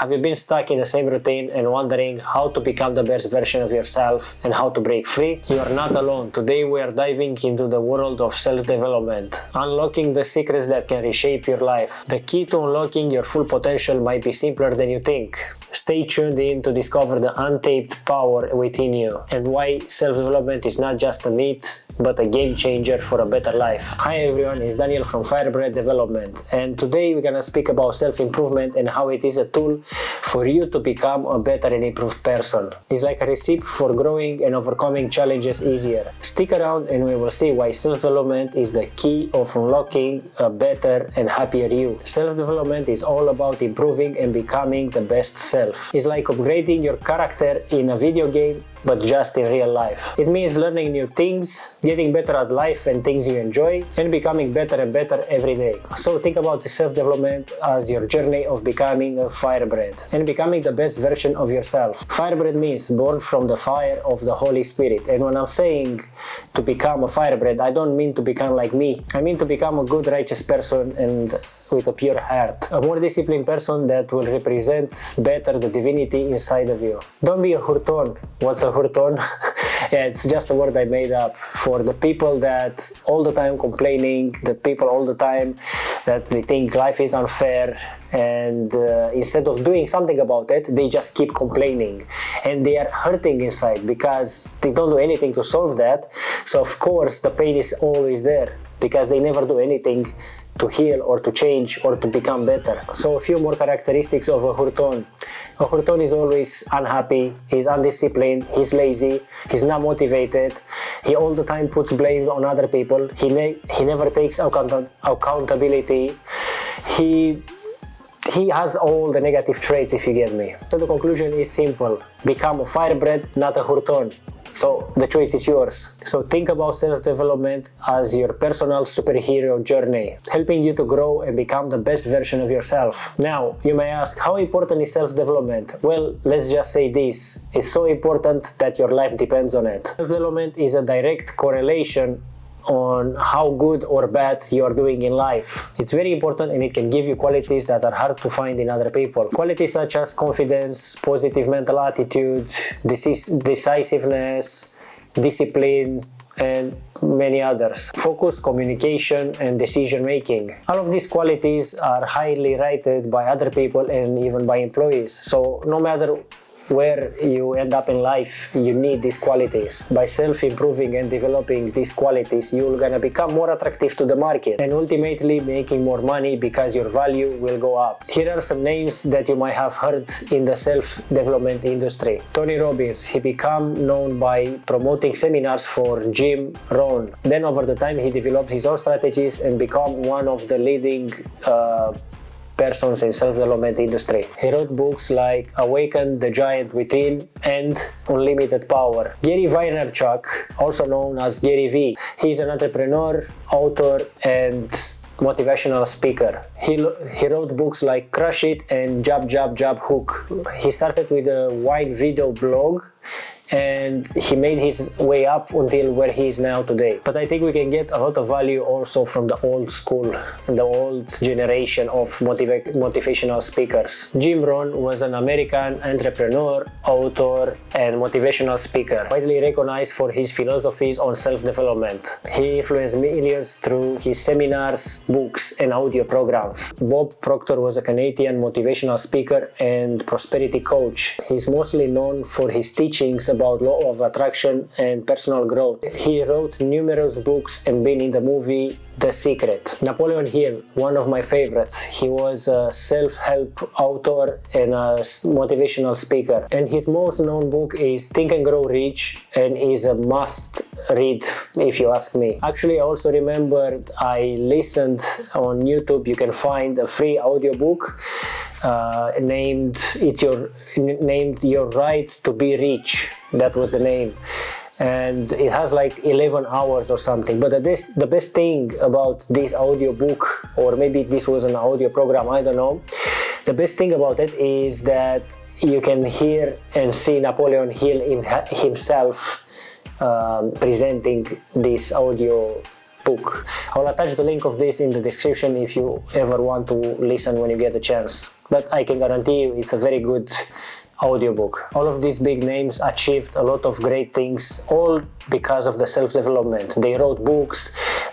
Have you been stuck in the same routine and wondering how to become the best version of yourself and how to break free? You are not alone. Today we are diving into the world of self-development, unlocking the secrets that can reshape your life. The key to unlocking your full potential might be simpler than you think. Stay tuned in to discover the untapped power within you and why self-development is not just a myth, but a game changer for a better life. Hi everyone, it's Daniel from Firebred Development, and today we're gonna speak about self-improvement and how it is a tool for you to become a better and improved person. It's like a recipe for growing and overcoming challenges easier. Stick around and we will see why self-development is the key of unlocking a better and happier you. Self-development is all about improving and becoming the best self. It's like upgrading your character in a video game, but just in real life. It means learning new things, getting better at life and things you enjoy, and becoming better and better every day. So think about self-development as your journey of becoming a Firebred and becoming the best version of yourself. Firebred means born from the fire of the Holy Spirit. And when I'm saying to become a Firebred, I don't mean to become like me. I mean to become a good, righteous person and with a pure heart. A more disciplined person that will represent better the divinity inside of you. Don't be a Hurton. What's a Hurton? Yeah, it's just a word I made up for the people that all the time complaining, the people all the time that they think life is unfair, and instead of doing something about it, they just keep complaining and they are hurting inside because they don't do anything to solve that. So of course the pain is always there because they never do anything to heal or to change or to become better. So a few more characteristics of a Hurton. A Hurton is always unhappy, he's undisciplined, he's lazy, he's not motivated, he all the time puts blame on other people, he never takes accountability, he has all the negative traits, if you get me. So the conclusion is simple: become a Firebred, not a Hurton. So the choice is yours. So think about self-development as your personal superhero journey, helping you to grow and become the best version of yourself. Now, you may ask, how important is self-development? Well, let's just say this: it's so important that your life depends on it. Self-development is a direct correlation on how good or bad you are doing in life. It's very important and it can give you qualities that are hard to find in other people. Qualities such as confidence, positive mental attitude, decisiveness, discipline, and many others. Focus, communication, and decision making. All of these qualities are highly rated by other people and even by employees. So no matter where you end up in life, you need these qualities. By self-improving and developing these qualities, you're gonna become more attractive to the market and ultimately making more money because your value will go up. Here are some names that you might have heard in the self-development industry. Tony Robbins, he became known by promoting seminars for Jim Rohn. Then over the time he developed his own strategies and became one of the leading persons in self-development industry. He wrote books like Awaken, The Giant Within, and Unlimited Power. Gary Vaynerchuk, also known as Gary V, he's an entrepreneur, author, and motivational speaker. He wrote books like Crush It and Jab Jab Jab Hook. He started with a wide video blog and he made his way up until where he is now today. But I think we can get a lot of value also from the old school and the old generation of motivational speakers. Jim Rohn was an American entrepreneur, author, and motivational speaker, widely recognized for his philosophies on self-development. He influenced millions through his seminars, books, and audio programs. Bob Proctor was a Canadian motivational speaker and prosperity coach. He's mostly known for his teachings about law of attraction and personal growth. He wrote numerous books and been in the movie The Secret. Napoleon Hill, one of my favorites. He was a self-help author and a motivational speaker. And his most known book is Think and Grow Rich and is a must read if you ask me. Actually, I also remembered I listened on YouTube. You can find a free audiobook named Your Right to Be Rich. That was the name. And it has like 11 hours or something. But the best thing about this audio book, or maybe this was an audio program, I don't know. The best thing about it is that you can hear and see Napoleon Hill himself presenting this audio book. I'll attach the link of this in the description if you ever want to listen when you get a chance. but I can guarantee you it's a very good audiobook. All of these big names achieved a lot of great things, all because of the self-development. They wrote books,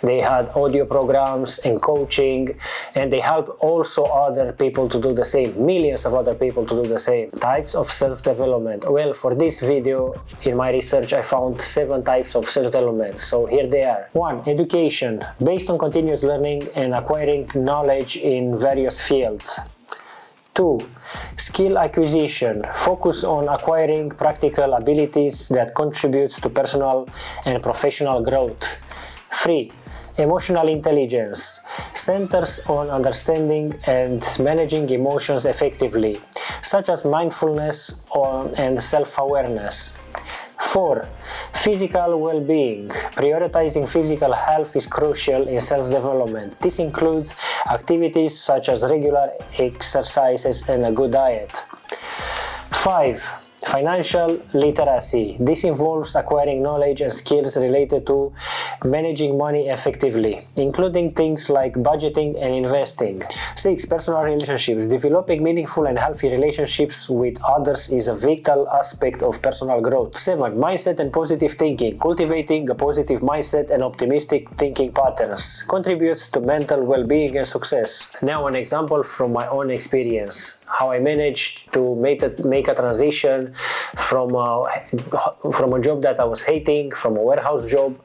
they had audio programs and coaching, and they help also other people to do the same, millions of other people to do the same. Types of self-development. Well, for this video, in my research, I found 7 types of self-development. So here they are. 1. Education, based on continuous learning and acquiring knowledge in various fields. 2. Skill acquisition, focus on acquiring practical abilities that contributes to personal and professional growth. 3. Emotional intelligence, centers on understanding and managing emotions effectively, such as mindfulness and self-awareness. 4. Physical well-being. Prioritizing physical health is crucial in self-development. This includes activities such as regular exercises and a good diet. 5. Financial literacy. This involves acquiring knowledge and skills related to managing money effectively, including things like budgeting and investing. 6. Personal relationships. Developing meaningful and healthy relationships with others is a vital aspect of personal growth. 7. Mindset and positive thinking. Cultivating a positive mindset and optimistic thinking patterns contributes to mental well-being and success. Now an example from my own experience, how I managed to make a transition from a job that I was hating, from a warehouse job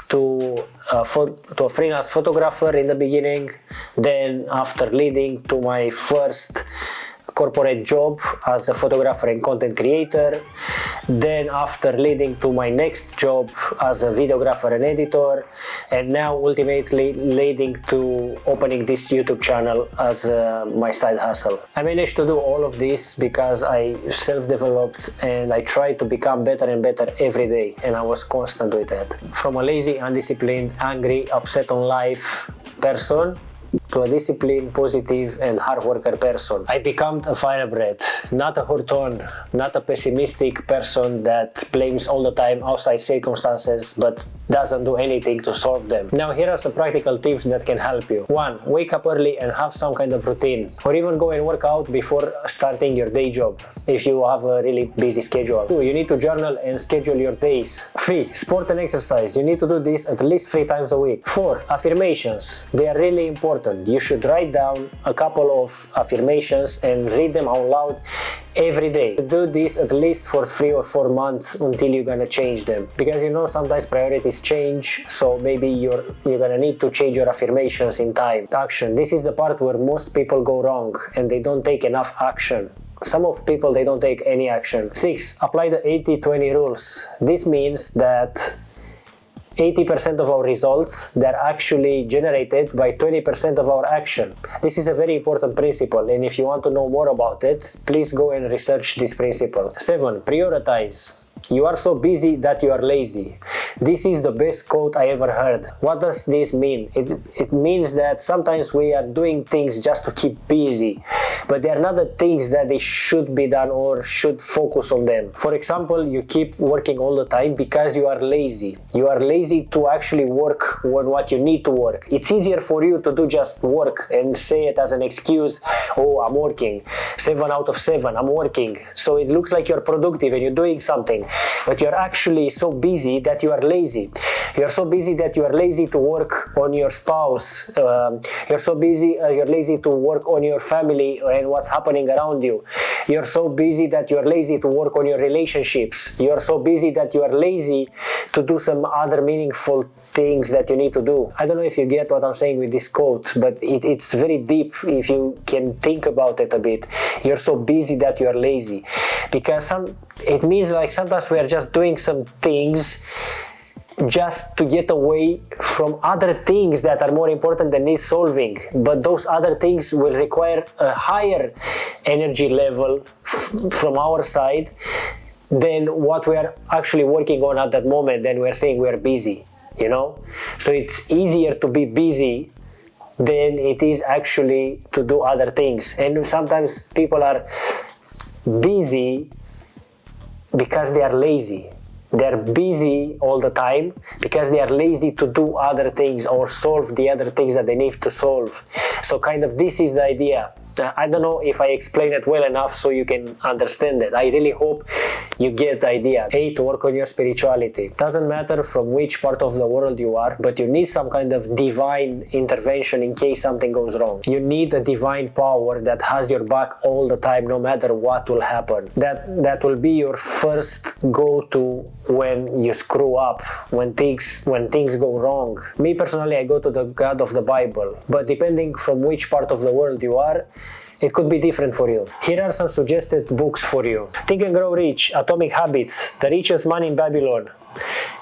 to a freelance photographer in the beginning, then after leading to my first corporate job as a photographer and content creator, then after leading to my next job as a videographer and editor, and now ultimately leading to opening this YouTube channel as my side hustle. I managed to do all of this because I self-developed and I tried to become better and better every day, and I was constant with that. From a lazy, undisciplined, angry, upset on life person to a disciplined, positive and hard worker person. I became a Firebred, not a Hurton, not a pessimistic person that blames all the time outside circumstances but doesn't do anything to solve them. Now here are some practical tips that can help you. 1. Wake up early and have some kind of routine, or even go and work out before starting your day job if you have a really busy schedule. 2. You need to journal and schedule your days. 3. Sport and exercise. You need to do this at least 3 times a week. 4. Affirmations. They are really important. You should write down a couple of affirmations and read them out loud every day. Do this at least for 3 or 4 months until you're gonna change them, because you know sometimes priorities change, so maybe you're gonna need to change your affirmations in time. Action. This is the part where most people go wrong and they don't take enough action. Some of people, they don't take any action. 6. Apply the 80-20 rules. This means that 80% of our results, they're actually generated by 20% of our action. This is a very important principle, and if you want to know more about it, please go and research this principle. 7. Prioritize. You are so busy that you are lazy. This is the best quote I ever heard. What does this mean? It means that sometimes we are doing things just to keep busy, but they are not the things that they should be done or should focus on them. For example, you keep working all the time because you are lazy. You are lazy to actually work on what you need to work. It's easier for you to do just work and say it as an excuse. Oh, I'm working. 7 out of 7, I'm working. So it looks like you're productive and you're doing something, but you're actually so busy that you are lazy. You're so busy that you are lazy to work on your spouse. You're so busy, you're lazy to work on your family and what's happening around you. You're so busy that you're lazy to work on your relationships. You're so busy that you are lazy to do some other meaningful things that you need to do. I don't know if you get what I'm saying with this quote, but it's very deep if you can think about it a bit. You're so busy that you are lazy, because it means like sometimes we are just doing some things just to get away from other things that are more important than need solving, but those other things will require a higher energy level from our side than what we are actually working on at that moment. Then we're saying we're busy, you know? So it's easier to be busy than it is actually to do other things. And sometimes people are busy because they are lazy. They're busy all the time because they are lazy to do other things or solve the other things that they need to solve. So kind of this is the idea. I don't know if I explain it well enough so you can understand it. I really hope you get the idea. 8. Work on your spirituality. Doesn't matter from which part of the world you are, but you need some kind of divine intervention in case something goes wrong. You need a divine power that has your back all the time, no matter what will happen. That will be your first go-to when you screw up, when things go wrong. Me personally, I go to the God of the Bible, but depending from which part of the world you are, it could be different for you. Here are some suggested books for you. Think and Grow Rich, Atomic Habits, The Richest Man in Babylon,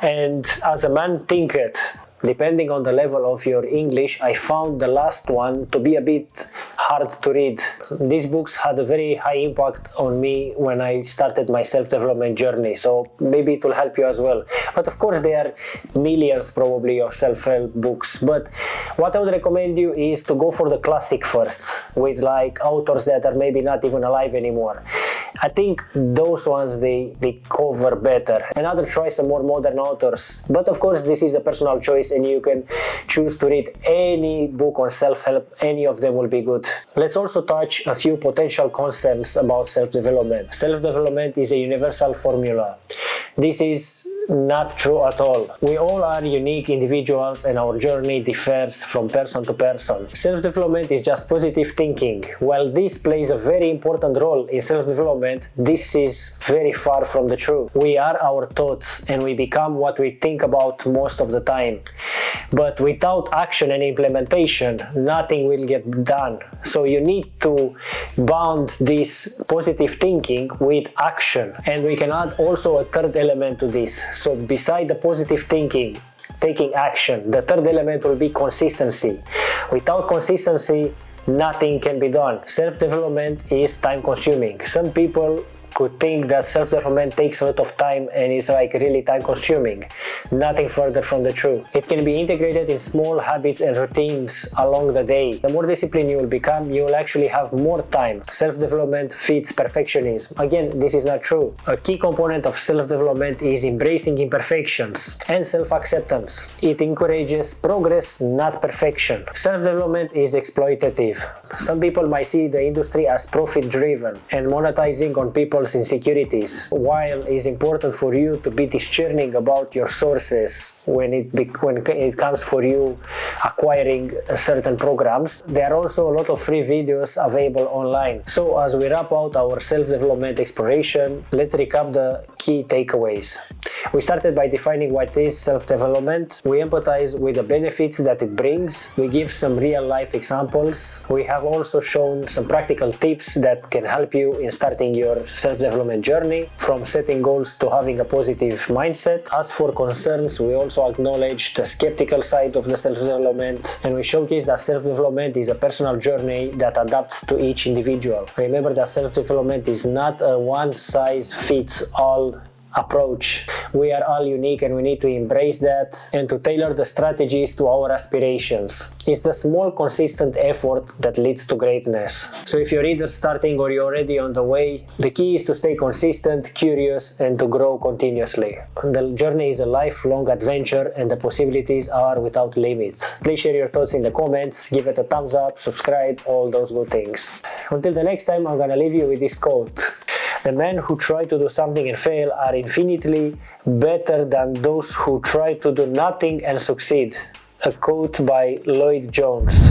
and As a Man Thinketh. Depending on the level of your English, I found the last one to be a bit hard to read. These books had a very high impact on me when I started my self-development journey, so maybe it will help you as well. But of course there are millions probably of self-help books, but what I would recommend you is to go for the classic first, with like authors that are maybe not even alive anymore. I think those ones they cover better, and other try some more modern authors, but of course this is a personal choice and you can choose to read any book on self-help. Any of them will be good. Let's also touch a few potential concepts about self-development. Self-development is a universal formula. This is not true at all. We all are unique individuals and our journey differs from person to person. Self-development is just positive thinking. While this plays a very important role in self-development, this is very far from the truth. We are our thoughts and we become what we think about most of the time. But without action and implementation, nothing will get done. So you need to bound this positive thinking with action. And we can add also a third element to this. So beside the positive thinking, taking action, the third element will be consistency. Without consistency, nothing can be done. Self-development is time consuming. Some people could think that self-development takes a lot of time and is like really time consuming. Nothing further from the truth. It can be integrated in small habits and routines along the day. The more disciplined you will become, you will actually have more time. Self-development feeds perfectionism. Again, this is not true. A key component of self-development is embracing imperfections and self-acceptance. It encourages progress, not perfection. Self-development is exploitative. Some people might see the industry as profit-driven and monetizing on people's insecurities, while it's important for you to be discerning about your sources when it comes for you acquiring certain programs. There are also a lot of free videos available online. So as we wrap out our self-development exploration, let's recap the key takeaways. We started by defining what is self-development. We empathize with the benefits that it brings. We give some real-life examples. We have also shown some practical tips that can help you in starting your self-development journey, from setting goals to having a positive mindset. As for concerns, we also acknowledge the skeptical side of the self-development, and we showcase that self-development is a personal journey that adapts to each individual. Remember that self-development is not a one-size-fits-all approach. We are all unique and we need to embrace that and to tailor the strategies to our aspirations. It's the small consistent effort that leads to greatness. So if you're either starting or you're already on the way, the key is to stay consistent, curious, and to grow continuously. The journey is a lifelong adventure and the possibilities are without limits. Please share your thoughts in the comments, give it a thumbs up, subscribe, all those good things. Until the next time, I'm gonna leave you with this quote. The men who try to do something and fail are infinitely better than those who try to do nothing and succeed. A quote by Lloyd Jones.